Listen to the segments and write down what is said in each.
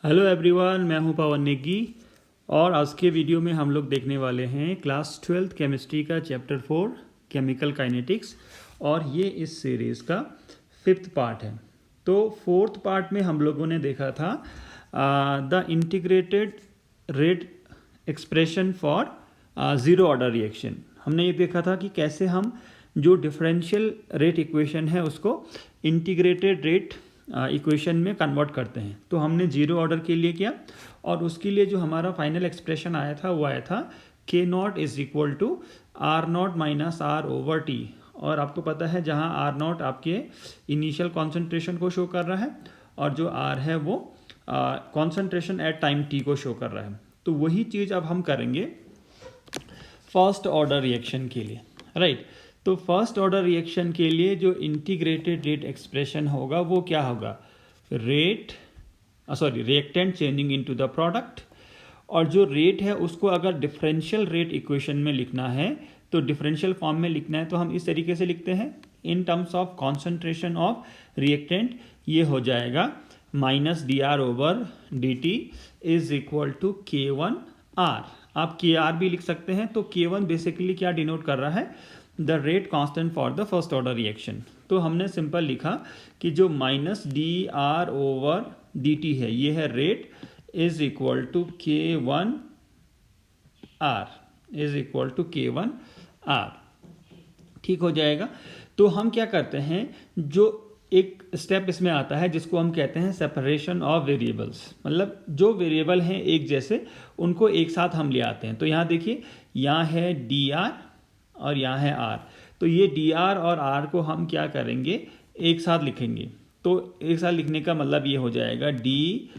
Hello everyone, मैं हूं पवन नेगी और आज के वीडियो में हम लोग देखने वाले हैं क्लास 12th केमिस्ट्री का चैप्टर 4 केमिकल काइनेटिक्स। और ये इस सीरीज़ का 5th पार्ट है। तो 4th पार्ट में हम लोगों ने देखा था the integrated rate expression for zero order reaction. हमने ये देखा था कि कैसे हम जो डिफरेंशियल रेट इक्वेशन है उसको इंटीग्रेटेड रेट इक्वेशन में कन्वर्ट करते हैं। तो हमने जीरो ऑर्डर के लिए किया और उसके लिए जो हमारा फाइनल एक्सप्रेशन आया था वो आया था K naught is equal to R naught minus R over T. और आपको पता है जहाँ आर नॉट आपके इनिशियल कॉन्सेंट्रेशन को शो कर रहा है और जो आर है वो कॉन्सेंट्रेशन एट टाइम टी को शो कर रहा है। तो वही चीज़ अब हम करेंगे फर्स्ट ऑर्डर रिएक्शन के लिए, राइट। तो फर्स्ट ऑर्डर रिएक्शन के लिए जो इंटीग्रेटेड रेट एक्सप्रेशन होगा वो क्या होगा, reactant changing into the product. और जो रेट है उसको अगर डिफरेंशियल रेट इक्वेशन में लिखना है तो डिफरेंशियल फॉर्म में लिखना है तो हम इस तरीके से लिखते हैं in terms of concentration of reactant. ये हो जाएगा minus D R over D T is equal to K one R. आप के आर भी लिख सकते हैं। तो के वन बेसिकली क्या डिनोट कर रहा है, the rate constant for the first order reaction. तो हमने सिंपल लिखा कि जो minus D R over D T है ये है rate is equal to K one are, ठीक हो जाएगा। तो हम क्या करते हैं, जो एक स्टेप इसमें आता है जिसको हम कहते हैं सेपरेशन ऑफ वेरिएबल्स। मतलब जो वेरिएबल हैं एक जैसे उनको एक साथ हम ले आते हैं। तो यहाँ देखिए, यहाँ है डी आर और यहाँ है आर। तो ये डी आर और आर को हम क्या करेंगे, एक साथ लिखेंगे। तो एक साथ लिखने का मतलब ये हो जाएगा D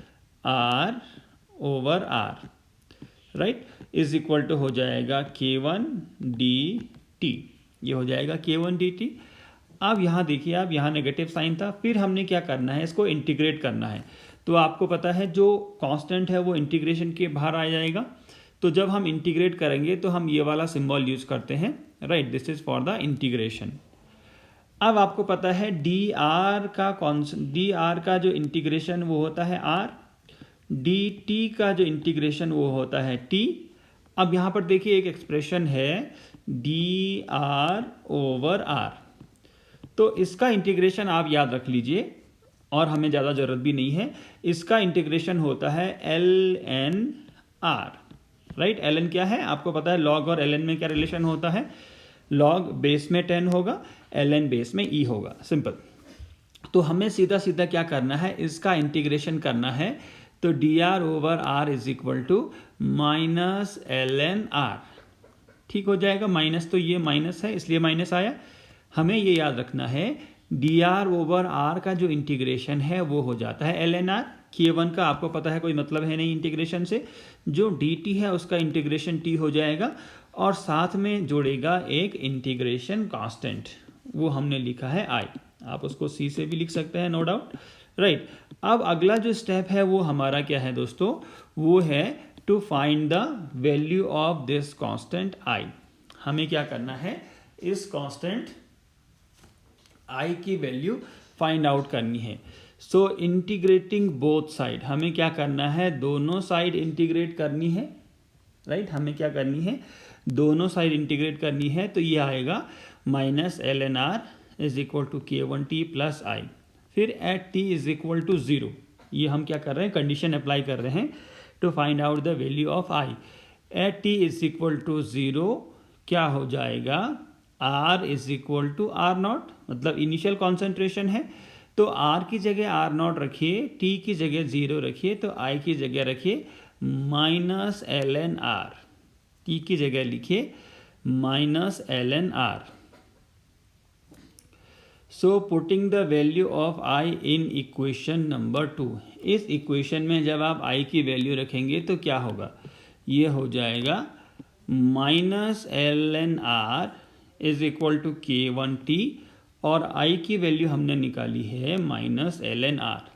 R over R, right, is equal to हो जाएगा के वन डी टी। ये हो जाएगा के वन डी टी। अब यहाँ देखिए, अब यहाँ नेगेटिव साइन था, फिर हमने क्या करना है, इसको इंटीग्रेट करना है। तो आपको पता है जो कांस्टेंट है वो इंटीग्रेशन के बाहर आ जाएगा। तो जब हम इंटीग्रेट करेंगे तो हम ये वाला सिंबल यूज करते हैं, right, this is for the integration. अब आपको पता है डी आर का जो इंटीग्रेशन वो होता है आर, डी टी का जो इंटीग्रेशन वो होता है टी। अब यहाँ पर देखिए एक एक्सप्रेशन है डी आर ओवर आर। तो इसका इंटीग्रेशन आप याद रख लीजिए और हमें ज़्यादा ज़रूरत भी नहीं है। इसका इंटीग्रेशन होता है L N R, right. L N क्या है, आपको पता है लॉग और एल एन में क्या रिलेशन होता है, लॉग बेस में 10 होगा, एल एन बेस में ई होगा, सिंपल। तो हमें सीधा सीधा क्या करना है, इसका इंटीग्रेशन करना है। तो D R over R is equal to minus L N R, ठीक हो जाएगा। माइनस तो ये माइनस है इसलिए माइनस आया। हमें ये याद रखना है डी आर ओवर आर का जो इंटीग्रेशन है वो हो जाता है एल एन आर। के वन का आपको पता है कोई मतलब है नहीं इंटीग्रेशन से। जो डी टी है उसका इंटीग्रेशन टी हो जाएगा और साथ में जोड़ेगा एक इंटीग्रेशन कांस्टेंट, वो हमने लिखा है आई। आप उसको सी से भी लिख सकते हैं, नो डाउट, राइट। अब अगला जो स्टेप है वो हमारा क्या है दोस्तों, वो है to find the value of this constant I. हमें क्या करना है, इस कांस्टेंट आई की वैल्यू फाइंड आउट करनी है। सो इंटीग्रेटिंग बोथ साइड, हमें क्या करना है, दोनों साइड इंटीग्रेट करनी है, राइट। हमें क्या करनी है, दोनों साइड इंटीग्रेट करनी है। तो ये आएगा minus L N R is equal to K one T plus I. फिर at T is equal to zero, ये हम क्या कर रहे हैं, कंडीशन अप्लाई कर रहे हैं to find out the value of I. At T is equal to zero क्या हो जाएगा, R is equal to R naught, मतलब इनिशियल कॉन्सेंट्रेशन है तो आर की जगह आर नॉट रखिए, टी की जगह ज़ीरो रखिए, तो आई की जगह रखिए minus L N R, T की जगह लिखिए minus L N R. So putting the value of I in equation number 2, इस इक्वेशन में जब आप आई की वैल्यू रखेंगे तो क्या होगा, ये हो जाएगा minus L N R is equal to K one T और आई की वैल्यू हमने निकाली है माइनस एल एन आर,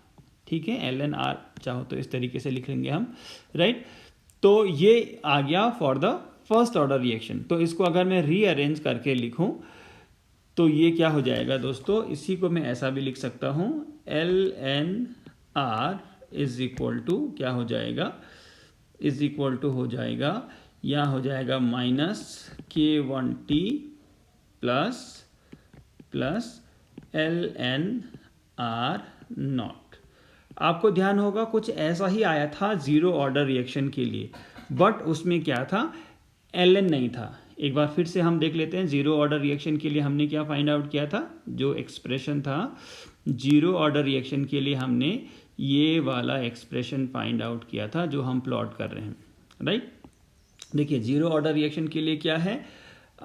ठीक है। एल एन आर चाहो तो इस तरीके से लिख लेंगे हम, राइट। तो ये आ गया for the first order reaction. तो इसको अगर मैं रीअरेंज करके लिखूं तो ये क्या हो जाएगा दोस्तों, इसी को मैं ऐसा भी लिख सकता हूं, L N R is equal to क्या हो जाएगा, इज इक्वल टू हो जाएगा, यहाँ हो जाएगा माइनस K1T प्लस ln_r0। आपको ध्यान होगा कुछ ऐसा ही आया था जीरो ऑर्डर रिएक्शन के लिए, बट उसमें क्या था, ln नहीं था। एक बार फिर से हम देख लेते हैं, जीरो ऑर्डर रिएक्शन के लिए हमने क्या फाइंड आउट किया था, जो एक्सप्रेशन था जीरो ऑर्डर रिएक्शन के लिए हमने ये वाला एक्सप्रेशन फाइंड आउट किया था जो हम प्लॉट कर रहे हैं, राइट। देखिए जीरो ऑर्डर रिएक्शन के लिए क्या है,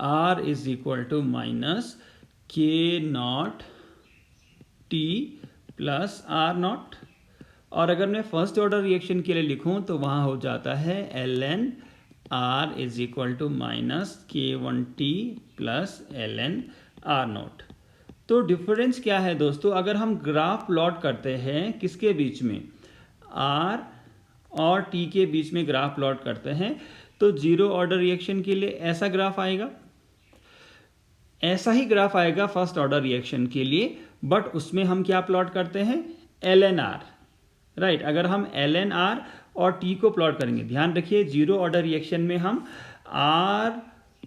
R is equal to minus K0T plus R0, और अगर मैं फर्स्ट ऑर्डर रिएक्शन के लिए लिखूं तो वहां हो जाता है ln_r is equal to minus K1T plus ln_r0। तो डिफरेंस क्या है दोस्तों, अगर हम ग्राफ प्लॉट करते हैं किसके बीच में, R और T के बीच में ग्राफ प्लॉट करते हैं, तो जीरो ऑर्डर रिएक्शन के लिए ऐसा ग्राफ आएगा, ऐसा ही ग्राफ आएगा फर्स्ट ऑर्डर रिएक्शन के लिए, बट उसमें हम क्या प्लॉट करते हैं, ln_r, राइट। अगर हम ln_r और T को प्लॉट करेंगे, ध्यान रखिए जीरो ऑर्डर रिएक्शन में हम R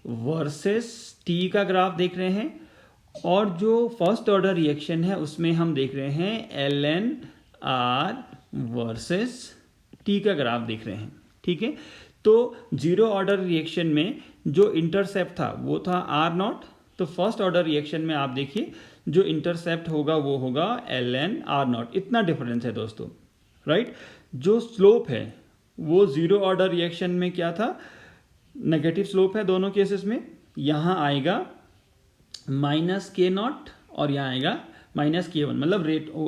वर्सेस T का ग्राफ देख रहे हैं, और जो फर्स्ट ऑर्डर रिएक्शन है उसमें हम देख रहे हैं ln_r वर्सेस T का ग्राफ देख रहे हैं, ठीक है। तो जीरो ऑर्डर रिएक्शन में जो इंटरसेप्ट था वो था R0, तो फर्स्ट ऑर्डर रिएक्शन में आप देखिए जो इंटरसेप्ट होगा वो होगा ln_r0, इतना डिफरेंस है दोस्तों, राइट। जो स्लोप है वो जीरो ऑर्डर रिएक्शन में क्या था, नेगेटिव स्लोप है दोनों केसेस में, यहाँ आएगा माइनस K0 और यहाँ आएगा माइनस K1, मतलब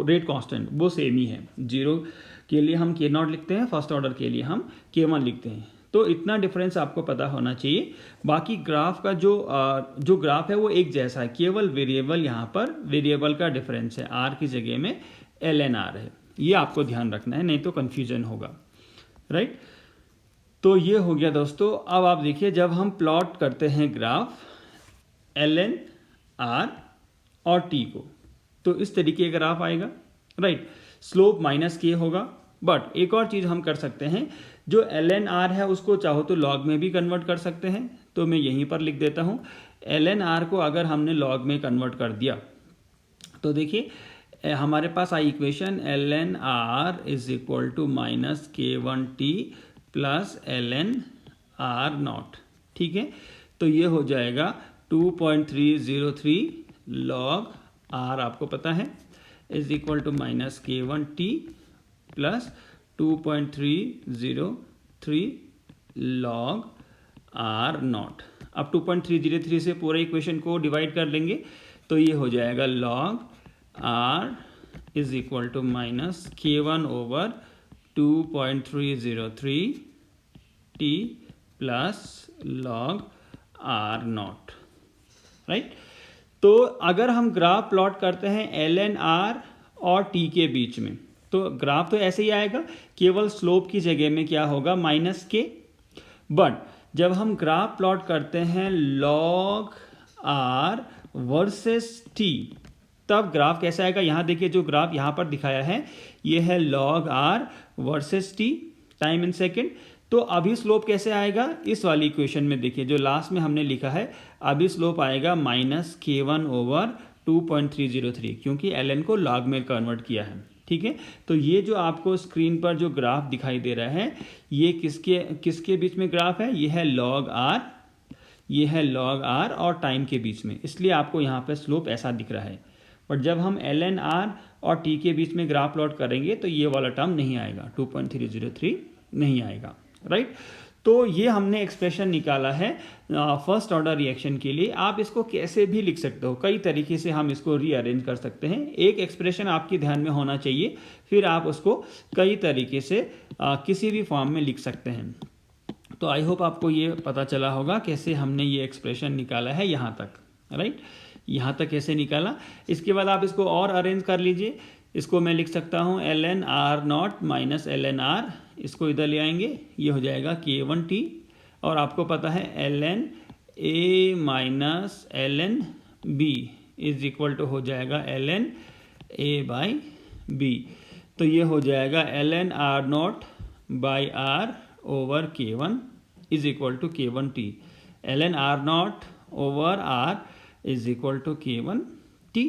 रेट कांस्टेंट वो सेम ही है, जीरो के लिए हम K0 लिखते हैं, फर्स्ट ऑर्डर के लिए हम K1 लिखते हैं, तो इतना डिफरेंस आपको पता होना चाहिए। बाकी ग्राफ का जो ग्राफ है वो एक जैसा है, केवल वेरिएबल यहाँ पर वेरिएबल का डिफरेंस है, R की जगह में ln_r है, ये आपको ध्यान रखना है, नहीं तो कन्फ्यूजन होगा, राइट। तो ये हो गया दोस्तों। अब आप देखिए जब हम प्लॉट करते हैं ग्राफ ln_r और T को, तो इस तरीके का ग्राफ आएगा, राइट। स्लोप माइनस K होगा, बट एक और चीज़ हम कर सकते हैं, जो ln_r है उसको चाहो तो लॉग में भी कन्वर्ट कर सकते हैं, तो मैं यहीं पर लिख देता हूँ ln_r को अगर हमने लॉग में कन्वर्ट कर दिया तो देखिए हमारे पास आई equation ln_r is equal to minus K1T plus ln_r0, ठीक है। तो ये हो जाएगा 2.303 log r, आपको पता है, is equal to minus K1T plus 2.303 log r0। अब 2.303 से पूरे इक्वेशन को डिवाइड कर लेंगे तो ये हो जाएगा log r is equal to minus K1 over 2.303 T plus log r0, right. तो अगर हम ग्राफ प्लॉट करते हैं ln_r और T के बीच में, तो ग्राफ तो ऐसे ही आएगा, केवल स्लोप की जगह में क्या होगा, माइनस K, बट जब हम ग्राफ प्लॉट करते हैं log r वर्सेस T, तब ग्राफ कैसा आएगा, यहाँ देखिए जो ग्राफ यहाँ पर दिखाया है ये है log r versus T, time in second. तो अभी स्लोप कैसे आएगा, इस वाली इक्वेशन में देखिए जो लास्ट में हमने लिखा है, अभी स्लोप आएगा माइनस K1 ओवर 2.303, क्योंकि ln को log में कन्वर्ट किया है, ठीक है। तो ये जो आपको स्क्रीन पर जो ग्राफ दिखाई दे रहा है ये किसके बीच में ग्राफ है, ये है log r, ये है log r और टाइम के बीच में, इसलिए आपको यहाँ पे स्लोप ऐसा दिख रहा है। बट जब हम ln_r और T के बीच में ग्राफ प्लॉट करेंगे तो ये वाला टर्म नहीं आएगा, 2.303 नहीं आएगा, राइट। तो ये हमने एक्सप्रेशन निकाला है फर्स्ट ऑर्डर रिएक्शन के लिए। आप इसको कैसे भी लिख सकते हो, कई तरीके से हम इसको रीअरेंज कर सकते हैं। एक एक्सप्रेशन आपके ध्यान में होना चाहिए, फिर आप उसको कई तरीके से किसी भी फॉर्म में लिख सकते हैं। तो आई होप आपको ये पता चला होगा कैसे हमने ये एक्सप्रेशन निकाला है यहाँ तक, राइट। यहाँ तक कैसे निकाला, इसके बाद आप इसको और अरेंज कर लीजिए। इसको मैं लिख सकता हूँ ln_r0 माइनस ln_r, इसको इधर ले आएंगे, ये हो जाएगा K1T, और आपको पता है ln_a minus ln_b is equal to हो जाएगा ln_a बाई b। तो ये हो जाएगा ln R not by R over K1 is equal to K1T। ln R not over R is equal to K1T।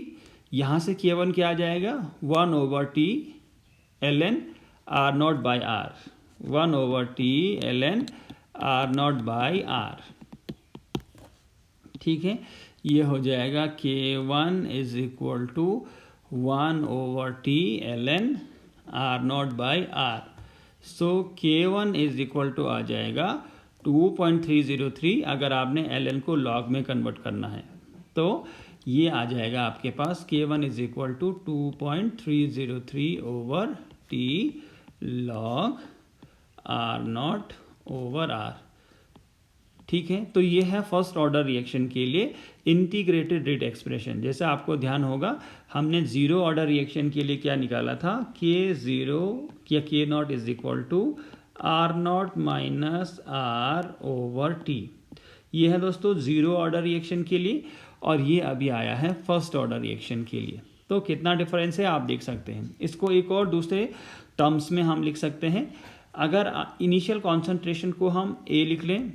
यहाँ से K1 क्या आ जाएगा, 1 over T ln R not by R, 1 over T ln R not by R. ठीक है, ये हो जाएगा K1 is equal to 1 over T ln R not by R. So K1 is equal to आ जाएगा 2.303। अगर आपने ln को log में कन्वर्ट करना है तो ये आ जाएगा आपके पास K1 is equal to 2.303 over T log R not over R। ठीक है, तो ये है फर्स्ट ऑर्डर रिएक्शन के लिए इंटीग्रेटेड रेट एक्सप्रेशन। जैसे आपको ध्यान होगा हमने जीरो ऑर्डर रिएक्शन के लिए क्या निकाला था, K0 या K naught is equal to R naught minus R over T। ये है दोस्तों जीरो ऑर्डर रिएक्शन के लिए, और ये अभी आया है फर्स्ट ऑर्डर रिएक्शन के लिए। तो कितना डिफरेंस है आप देख सकते हैं। इसको एक और दूसरे टर्म्स में हम लिख सकते हैं। अगर इनिशियल कॉन्सेंट्रेशन को हम A लिख लें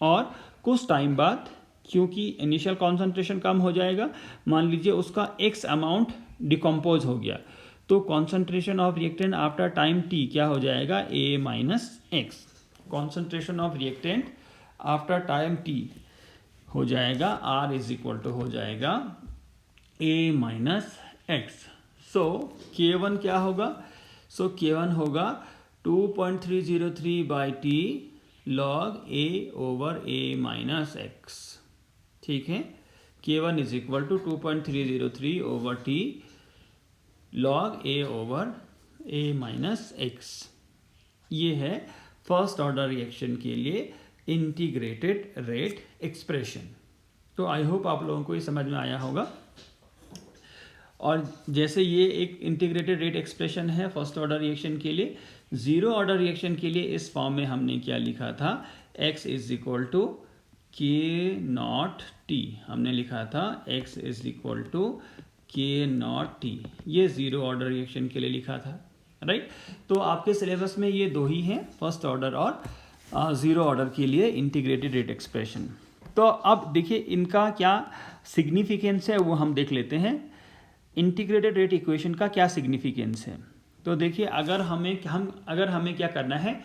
और कुछ टाइम बाद, क्योंकि इनिशियल कॉन्सेंट्रेशन कम हो जाएगा, मान लीजिए उसका x अमाउंट डिकम्पोज हो गया, तो concentration of reactant after time t क्या हो जाएगा, A minus x. Concentration of reactant after time t हो जाएगा R इज इक्वल टू हो जाएगा A minus x. So K1 क्या होगा, सो K1 होगा 2.303 by T log A over A minus X. ठीक है, K1 is equal to 2.303 over T log A over A minus X. ये है फर्स्ट ऑर्डर रिएक्शन के लिए इंटीग्रेटेड रेट एक्सप्रेशन। तो आई होप आप लोगों को ये समझ में आया होगा। और जैसे ये एक इंटीग्रेटेड रेट एक्सप्रेशन है फर्स्ट ऑर्डर रिएक्शन के लिए, जीरो ऑर्डर रिएक्शन के लिए इस फॉर्म में हमने क्या लिखा था, x is equal to K naught T। हमने लिखा था x is equal to K naught T, ये जीरो ऑर्डर रिएक्शन के लिए लिखा था, राइट। तो आपके सिलेबस में ये दो ही हैं, फर्स्ट ऑर्डर और जीरो ऑर्डर के लिए इंटीग्रेटेड रेट एक्सप्रेशन। तो अब देखिए इनका क्या सिग्निफिकेंस है वो हम देख लेते हैं। इंटीग्रेटेड रेट इक्वेशन का क्या सिग्निफिकेंस है, तो देखिए अगर हमें क्या करना है,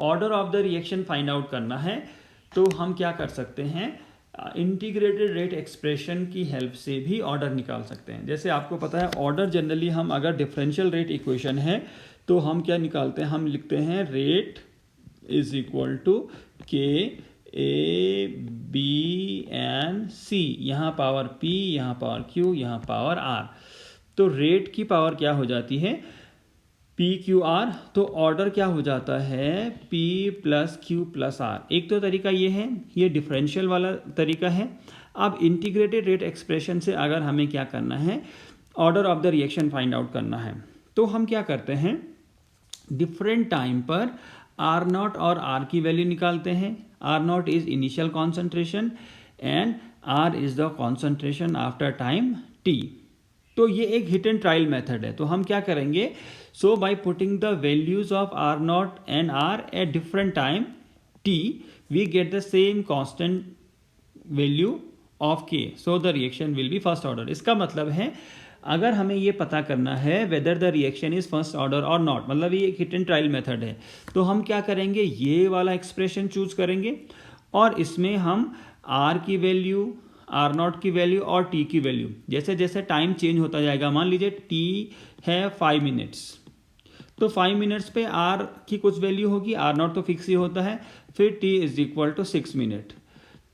order of the reaction find out करना है, तो हम क्या कर सकते हैं, इंटीग्रेटेड रेट एक्सप्रेशन की हेल्प से भी ऑर्डर निकाल सकते हैं। जैसे आपको पता है ऑर्डर जनरली हम अगर डिफरेंशियल रेट इक्वेशन है तो हम क्या निकालते हैं, हम लिखते हैं rate is equal to K A B and C, यहाँ पावर P, यहाँ पावर Q, यहाँ पावर R। तो रेट की पावर क्या हो जाती है, PQR। तो ऑर्डर क्या हो जाता है, P plus Q plus R। एक तो तरीका ये है, ये डिफरेंशियल वाला तरीका है। अब इंटीग्रेटेड रेट एक्सप्रेशन से अगर हमें क्या करना है, order of the reaction find out करना है, तो हम क्या करते हैं, डिफरेंट टाइम पर R नॉट और R की वैल्यू निकालते हैं। R not is initial concentration and R is the concentration after time T। तो ये एक हिट एंड ट्रायल मेथड है। तो हम क्या करेंगे, so by putting the values of R not and R at different time T we get the same constant value of K, so the reaction will be first order. इसका मतलब है अगर हमें ये पता करना है whether the reaction is first order और नॉट, मतलब ये एक हिट एंड ट्रायल मेथड है, तो हम क्या करेंगे, ये वाला एक्सप्रेशन चूज करेंगे और इसमें हम R की वैल्यू, R नॉट की वैल्यू और T की वैल्यू, जैसे जैसे टाइम चेंज होता जाएगा, मान लीजिए T है 5 मिनट्स, तो 5 मिनट्स पे R की कुछ वैल्यू होगी, R नॉट तो फिक्स ही होता है, फिर T is equal to 6 minute.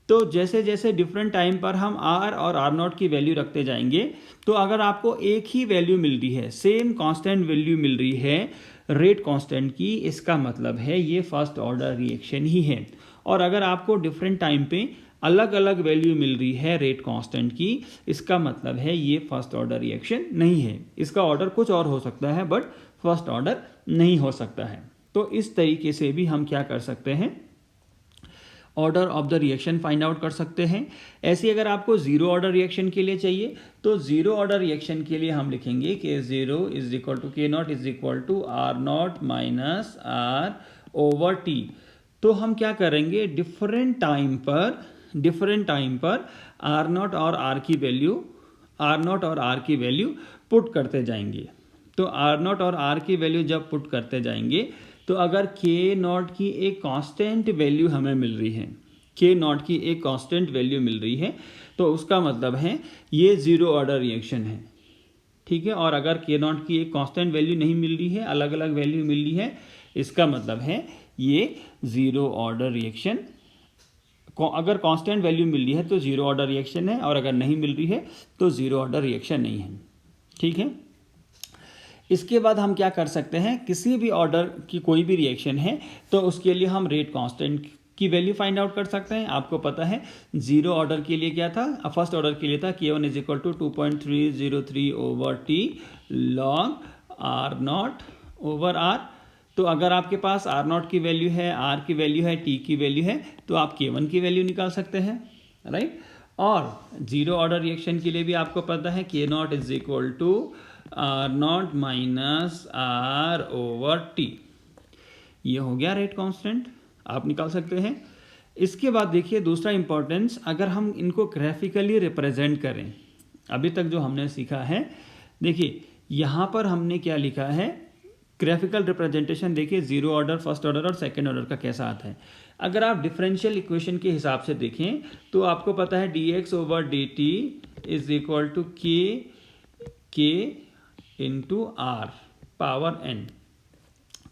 तो जैसे जैसे डिफरेंट टाइम पर हम R और R नॉट की वैल्यू रखते जाएंगे, तो अगर आपको एक ही वैल्यू मिल रही है, सेम कांस्टेंट वैल्यू मिल रही है रेट कांस्टेंट की, इसका मतलब है ये फर्स्ट ऑर्डर रिएक्शन ही है। और अगर आपको डिफरेंट टाइम पे अलग अलग वैल्यू मिल रही है रेट कांस्टेंट की, इसका मतलब है ये फर्स्ट ऑर्डर रिएक्शन नहीं है। इसका ऑर्डर कुछ और हो सकता है बट फर्स्ट ऑर्डर नहीं हो सकता है। तो इस तरीके से भी हम क्या कर सकते हैं, order of the reaction find out कर सकते हैं। ऐसे अगर आपको जीरो ऑर्डर रिएक्शन के लिए चाहिए तो जीरो ऑर्डर रिएक्शन के लिए हम लिखेंगे K zero is equal to K naught is equal to R naught minus R over T. तो हम क्या करेंगे, डिफरेंट टाइम पर आर नॉट और आर की वैल्यू पुट करते जाएंगे। तो आर नॉट और आर की वैल्यू जब पुट करते जाएंगे तो अगर के नॉट की एक कांस्टेंट वैल्यू हमें मिल रही है, तो उसका मतलब है ये जीरो ऑर्डर रिएक्शन है, ठीक है। और अगर के नॉट की एक कांस्टेंट वैल्यू नहीं मिल रही है, अलग अलग वैल्यू मिल रही है, इसका मतलब है ये जीरो ऑर्डर रिएक्शन। अगर कांस्टेंट वैल्यू मिल रही है तो जीरो ऑर्डर रिएक्शन है, और अगर नहीं मिल रही है तो जीरो ऑर्डर रिएक्शन नहीं है, ठीक है। इसके बाद हम क्या कर सकते हैं, किसी भी ऑर्डर की कोई भी रिएक्शन है तो उसके लिए हम रेट कांस्टेंट की वैल्यू फाइंड आउट कर सकते हैं। आपको पता है जीरो ऑर्डर के लिए क्या था, फर्स्ट ऑर्डर के लिए था K1 is equal to 2.303 over T log R naught over R. तो अगर आपके पास आर नॉट की वैल्यू है, आर की वैल्यू है, टी की वैल्यू है, तो आप K1 की वैल्यू निकाल सकते हैं, राइट। और जीरो ऑर्डर रिएक्शन के लिए भी आपको पता है K naught is equal to R naught minus R over T. ये हो गया रेट कांस्टेंट, आप निकाल सकते हैं। इसके बाद देखिए दूसरा इंपॉर्टेंस, अगर हम इनको ग्राफिकली रिप्रेजेंट करें, अभी तक जो हमने सीखा है, देखिए यहाँ पर हमने क्या लिखा है, ग्राफिकल रिप्रेजेंटेशन देखिए जीरो ऑर्डर, फर्स्ट ऑर्डर और सेकेंड ऑर्डर का कैसा आता है। अगर आप डिफरेंशियल इक्वेशन के हिसाब से देखें तो आपको पता है dx over dt is equal to k into R power n,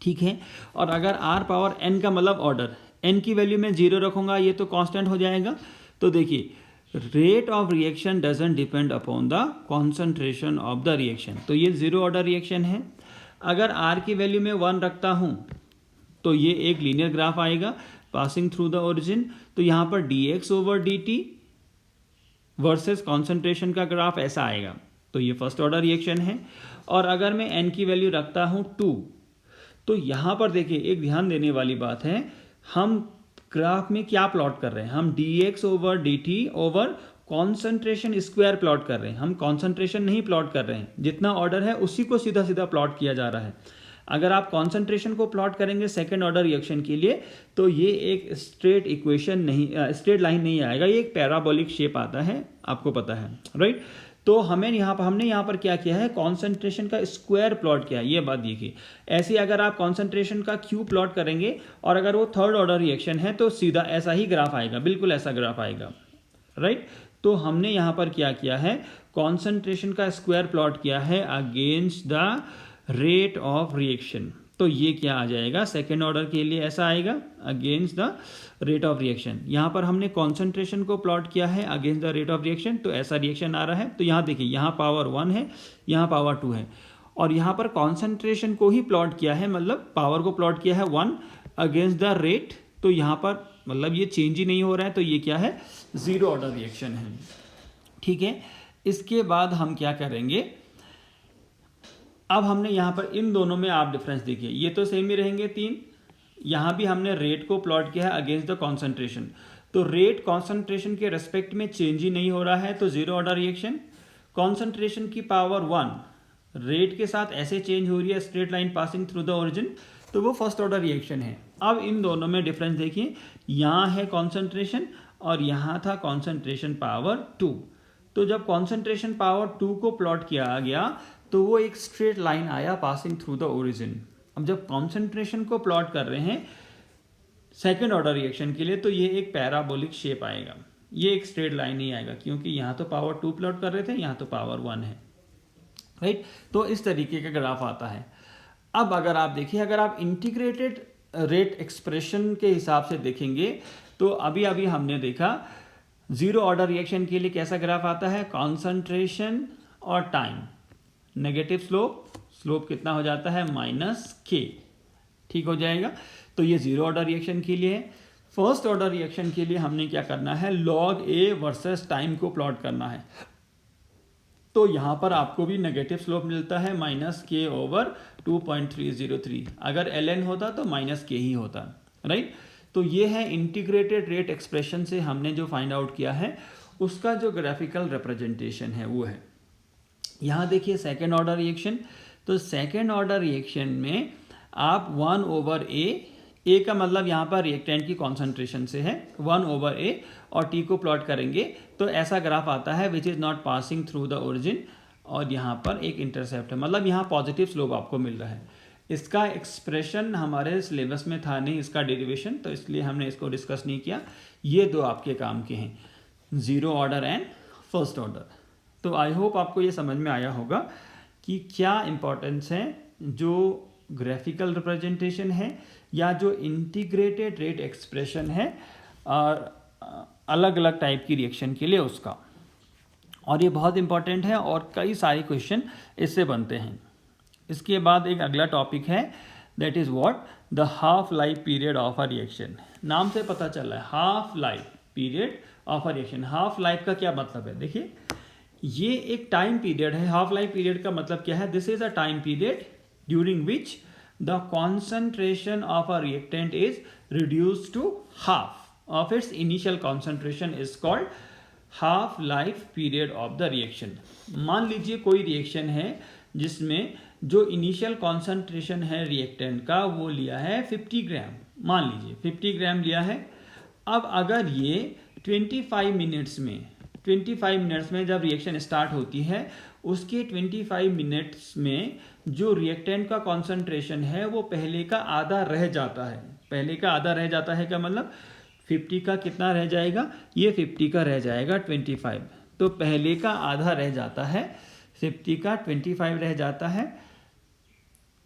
ठीक है। और अगर r पावर n का मतलब ऑर्डर, n की वैल्यू में जीरो रखूंगा, ये तो कांस्टेंट हो जाएगा। तो देखिए rate of reaction doesn't depend upon the concentration of the reaction, तो ये जीरो ऑर्डर रिएक्शन है। अगर r की वैल्यू में 1 रखता हूं तो ये एक लीनियर ग्राफ आएगा पासिंग थ्रू द ओरिजिन। तो यहाँ पर dx over dt versus concentration का ग्राफ ऐसा आएगा, तो ये फर्स्ट ऑर्डर रिएक्शन है। और अगर मैं n की वैल्यू रखता हूँ 2, तो यहाँ पर देखिए एक ध्यान देने वाली बात है, हम ग्राफ में क्या प्लॉट कर रहे हैं, हम dx over dt over concentration square plot कर रहे हैं, हम कॉन्सेंट्रेशन नहीं प्लॉट कर रहे हैं। जितना ऑर्डर है उसी को सीधा सीधा प्लॉट किया जा रहा है। अगर आप कॉन्सेंट्रेशन को प्लॉट करेंगे सेकेंड ऑर्डर रिएक्शन के लिए तो ये एक स्ट्रेट इक्वेशन नहीं, स्ट्रेट लाइन नहीं आएगा, ये एक पैराबोलिक शेप आता है, आपको पता है, राइट। तो हमने यहाँ पर क्या किया है, कॉन्सेंट्रेशन का स्क्वायर प्लॉट किया है, ये बात देखिए। ऐसे अगर आप कॉन्सेंट्रेशन का क्यू प्लॉट करेंगे और अगर वो थर्ड ऑर्डर रिएक्शन है तो सीधा ऐसा ही ग्राफ आएगा, बिल्कुल ऐसा ग्राफ आएगा, राइट। तो हमने यहाँ पर क्या किया है, कॉन्सेंट्रेशन का स्क्वायर प्लॉट किया है against the rate of reaction. तो ये क्या आ जाएगा, सेकेंड ऑर्डर के लिए ऐसा आएगा against the rate of reaction. यहाँ पर हमने कॉन्सेंट्रेशन को प्लॉट किया है against the rate of reaction, तो ऐसा रिएक्शन आ रहा है। तो यहाँ देखिए, यहाँ पावर 1 है, यहाँ पावर 2 है, और यहाँ पर कॉन्सेंट्रेशन को ही प्लॉट किया है, मतलब पावर को प्लॉट किया है 1 अगेंस्ट द रेट। तो यहाँ पर मतलब ये चेंज ही नहीं हो रहा है, तो ये क्या है, जीरो ऑर्डर रिएक्शन है, ठीक है। इसके बाद हम क्या करेंगे, अब हमने यहाँ पर इन दोनों में आप डिफरेंस देखिए, ये तो सेम ही रहेंगे 3, यहाँ भी हमने रेट को प्लॉट किया है अगेंस्ट द कॉन्सेंट्रेशन, तो रेट कॉन्सेंट्रेशन के रेस्पेक्ट में चेंज ही नहीं हो रहा है, तो जीरो ऑर्डर रिएक्शन। कॉन्सेंट्रेशन की पावर 1 रेट के साथ ऐसे चेंज हो रही है, straight line passing through the origin, तो वो फर्स्ट ऑर्डर रिएक्शन है। अब इन दोनों में डिफरेंस देखिए, यहाँ है कॉन्सेंट्रेशन और यहाँ था कॉन्सेंट्रेशन पावर 2। तो जब कॉन्सेंट्रेशन पावर 2 को प्लॉट किया गया तो वो एक स्ट्रेट लाइन आया पासिंग थ्रू द ओरिजिन। अब जब कॉन्सेंट्रेशन को प्लॉट कर रहे हैं सेकेंड ऑर्डर रिएक्शन के लिए तो ये एक पैराबोलिक शेप आएगा, ये एक स्ट्रेट लाइन नहीं आएगा, क्योंकि यहाँ तो पावर 2 प्लॉट कर रहे थे, यहाँ तो पावर 1 है, राइट। तो इस तरीके का ग्राफ आता है। अब अगर आप देखिए, अगर आप इंटीग्रेटेड रेट एक्सप्रेशन के हिसाब से देखेंगे तो अभी अभी हमने देखा जीरो ऑर्डर रिएक्शन के लिए कैसा ग्राफ आता है, कॉन्सेंट्रेशन और टाइम, नेगेटिव स्लोप कितना हो जाता है, -k, ठीक हो जाएगा। तो ये जीरो ऑर्डर रिएक्शन के लिए है। फर्स्ट ऑर्डर रिएक्शन के लिए हमने क्या करना है, log a वर्सेस टाइम को प्लॉट करना है। तो यहाँ पर आपको भी नेगेटिव स्लोप मिलता है -k ओवर 2.303, अगर ln होता तो -k ही होता, राइट। तो ये है इंटीग्रेटेड रेट एक्सप्रेशन से हमने जो फाइंड आउट किया है उसका जो ग्राफिकल रिप्रेजेंटेशन है वो है। यहाँ देखिए सेकेंड ऑर्डर रिएक्शन, तो सेकेंड ऑर्डर रिएक्शन में आप 1/a का मतलब यहाँ पर रिएक्टेंट की कॉन्सेंट्रेशन से है 1/a और t को प्लॉट करेंगे तो ऐसा ग्राफ आता है which is not passing through the origin, और यहाँ पर एक इंटरसेप्ट है, मतलब यहाँ पॉजिटिव स्लोप आपको मिल रहा है। इसका एक्सप्रेशन हमारे सिलेबस में था नहीं, इसका डेरिवेशन, तो इसलिए हमने इसको डिस्कस नहीं किया। ये दो आपके काम के हैं, zero order and first order. तो आई होप आपको ये समझ में आया होगा कि क्या इम्पोर्टेंस है जो ग्राफिकल रिप्रेजेंटेशन है या जो इंटीग्रेटेड रेट एक्सप्रेशन है अलग अलग टाइप की रिएक्शन के लिए उसका, और ये बहुत इंपॉर्टेंट है और कई सारे क्वेश्चन इससे बनते हैं। इसके बाद एक अगला टॉपिक है that is what the half life period of a reaction. नाम से पता चल रहा है half life period of a reaction. Half life का क्या मतलब है, देखिए ये एक टाइम पीरियड है। हाफ लाइफ पीरियड का मतलब क्या है, this is a time period during which the concentration of a reactant is reduced to half of its initial concentration is called half life period of the reaction. मान लीजिए कोई reaction है जिसमें जो इनिशियल कॉन्सेंट्रेशन है reactant का वो लिया है 50 ग्राम, मान लीजिए 50 ग्राम लिया है। अब अगर ये 25 मिनट्स में जब रिएक्शन स्टार्ट होती है उसके 25 मिनट्स में जो रिएक्टेंट का कॉन्सेंट्रेशन है वो पहले का आधा रह जाता है। पहले का आधा रह जाता है का मतलब 50 का कितना रह जाएगा, ये 50 का रह जाएगा 25, तो पहले का आधा रह जाता है, 50 का 25 रह जाता है।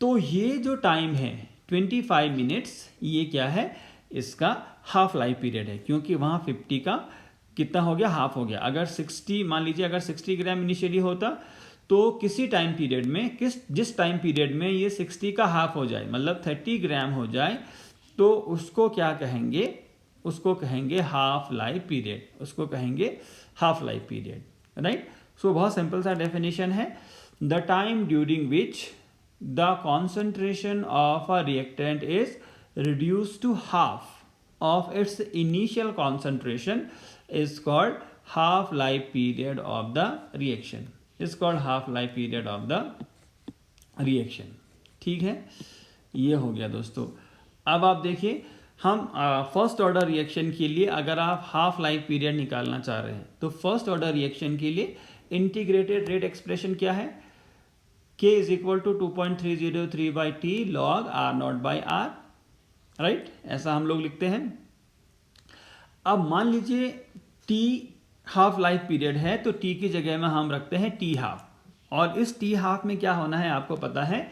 तो ये जो टाइम है 25 मिनट्स, ये क्या है, इसका हाफ लाइफ पीरियड है, क्योंकि वहाँ 50 का कितना हो गया, हाफ हो गया। अगर 60 मान लीजिए अगर 60 ग्राम इनिशियली होता तो किसी टाइम पीरियड में जिस टाइम पीरियड में ये 60 का हाफ हो जाए, मतलब 30 ग्राम हो जाए, तो उसको क्या कहेंगे, उसको कहेंगे हाफ लाइफ पीरियड, उसको कहेंगे हाफ लाइफ पीरियड, राइट। सो बहुत सिंपल सा डेफिनेशन है, the time during which the concentration of a reactant is reduced to half of its initial concentration is called half life period of the reaction, is called half life period of the reaction। ठीक है, ये हो गया दोस्तों। अब आप देखिए हम फर्स्ट ऑर्डर रिएक्शन के लिए अगर आप हाफ लाइफ पीरियड निकालना चाह रहे हैं तो फर्स्ट ऑर्डर रिएक्शन के लिए इंटीग्रेटेड रेट एक्सप्रेशन क्या है, K is equal to 2.303/T log R0/R, right, ऐसा हम लोग लिखते हैं। अब मान लीजिए T हाफ लाइफ पीरियड है तो T की जगह में हम रखते हैं T हाफ, और इस T हाफ में क्या होना है आपको पता है,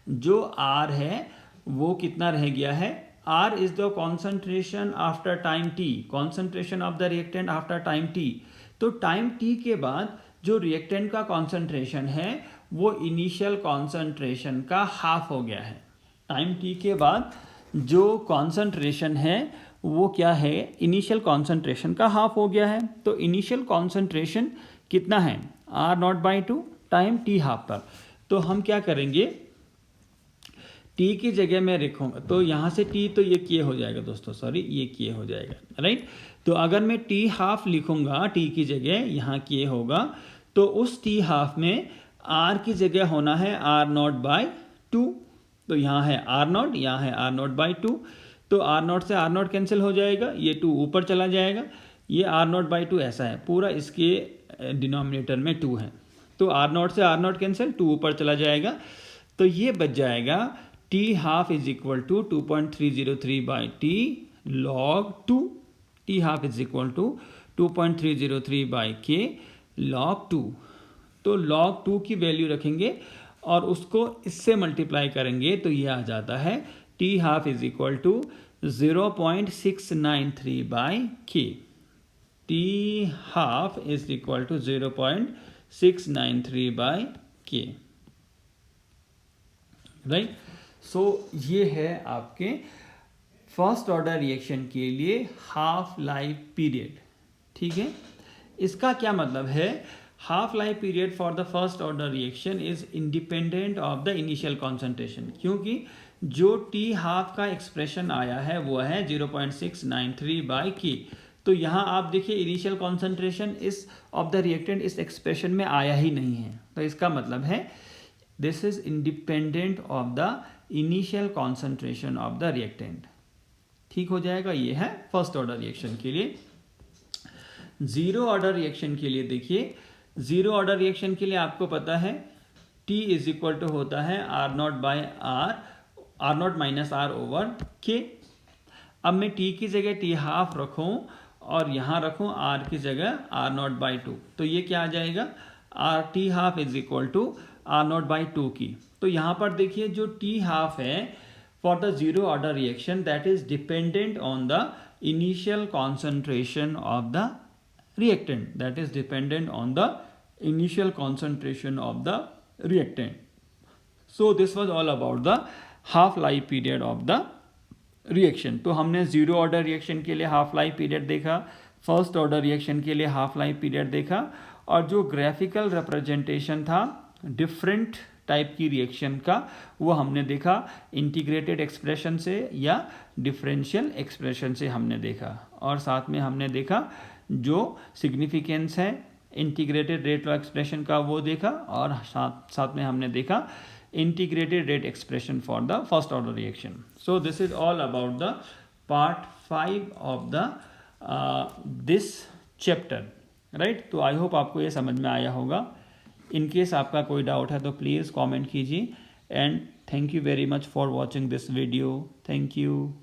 जो R है वो कितना रह गया है, R is the concentration after time T, concentration of the reactant after time T। तो टाइम T के बाद जो रिएक्टेंट का कॉन्सेंट्रेशन है वो इनिशियल कॉन्सेंट्रेशन का हाफ हो गया है। टाइम T के बाद जो कॉन्सेंट्रेशन है वो क्या है, इनिशियल कॉन्सेंट्रेशन का हाफ हो गया है। तो इनिशियल कॉन्सेंट्रेशन कितना है, R0/2 टाइम T हाफ पर। तो हम क्या करेंगे, T की जगह में लिखूंगा, तो यहाँ से T तो ये किए हो जाएगा दोस्तों, सॉरी ये किए हो जाएगा, राइट। तो अगर मैं T हाफ लिखूंगा T की जगह यहाँ किए होगा, तो उस T हाफ में R की जगह होना है R0/2, तो यहाँ है R0, यहाँ है R0/2, तो R0 से R0 कैंसिल हो जाएगा, ये 2 ऊपर चला जाएगा, ये R0/2 ऐसा है पूरा, इसके डिनोमिनेटर में 2 है, तो R0 से R0 कैंसिल, 2 ऊपर चला जाएगा, तो ये बच जाएगा T half is equal to 2.303/T log 2, T half is equal to 2.303/K log 2। तो log 2 की वैल्यू रखेंगे और उसको इससे मल्टीप्लाई करेंगे तो ये आ जाता है T half is equal to 0.693/K, T half is equal to 0.693/K, right. So ये है आपके फर्स्ट ऑर्डर रिएक्शन के लिए हाफ लाइफ पीरियड, ठीक है। इसका क्या मतलब है, half life period for the first order reaction is independent of the initial concentration, क्योंकि जो टी हाफ का एक्सप्रेशन आया है वो है 0.693/K। तो यहाँ आप देखिए इनिशियल कॉन्सेंट्रेशन इस ऑफ द रिएक्टेंट इस एक्सप्रेशन में आया ही नहीं है, तो इसका मतलब है this is independent of the initial concentration of the reactant. ठीक हो जाएगा। ये है फर्स्ट ऑर्डर रिएक्शन के लिए। जीरो ऑर्डर रिएक्शन के लिए देखिए, जीरो ऑर्डर रिएक्शन के लिए आपको पता है T इज इक्वल टू होता है R0 minus R over K। अब मैं T की जगह T हाफ रखूं और यहाँ रखूं R की जगह R0/2, तो ये क्या आ जाएगा T half is equal to R0/2 की। तो यहाँ पर देखिए जो T हाफ है for the zero order reaction that is dependent on the initial concentration of the reactant, that is dependent on the initial concentration of the reactant. So this was all about the half life period of the reaction. तो हमने zero order reaction के लिए half life period देखा, first order reaction के लिए half life period देखा, और जो ग्राफिकल रिप्रेजेंटेशन था डिफरेंट टाइप की रिएक्शन का वो हमने देखा इंटीग्रेटेड एक्सप्रेशन से या डिफरेंशियल एक्सप्रेशन से हमने देखा, और साथ में हमने देखा जो सिग्निफिकेंस है इंटीग्रेटेड रेट लॉ एक्सप्रेशन का वो देखा, और साथ में हमने देखा integrated rate expression for the first order reaction. So this is all about the part 5 of the this chapter, right. तो आई होप आपको ये समझ में आया होगा. इन केस आपका कोई डाउट है तो प्लीज़ कमेंट कीजिए, and thank you very much for watching this video. Thank you.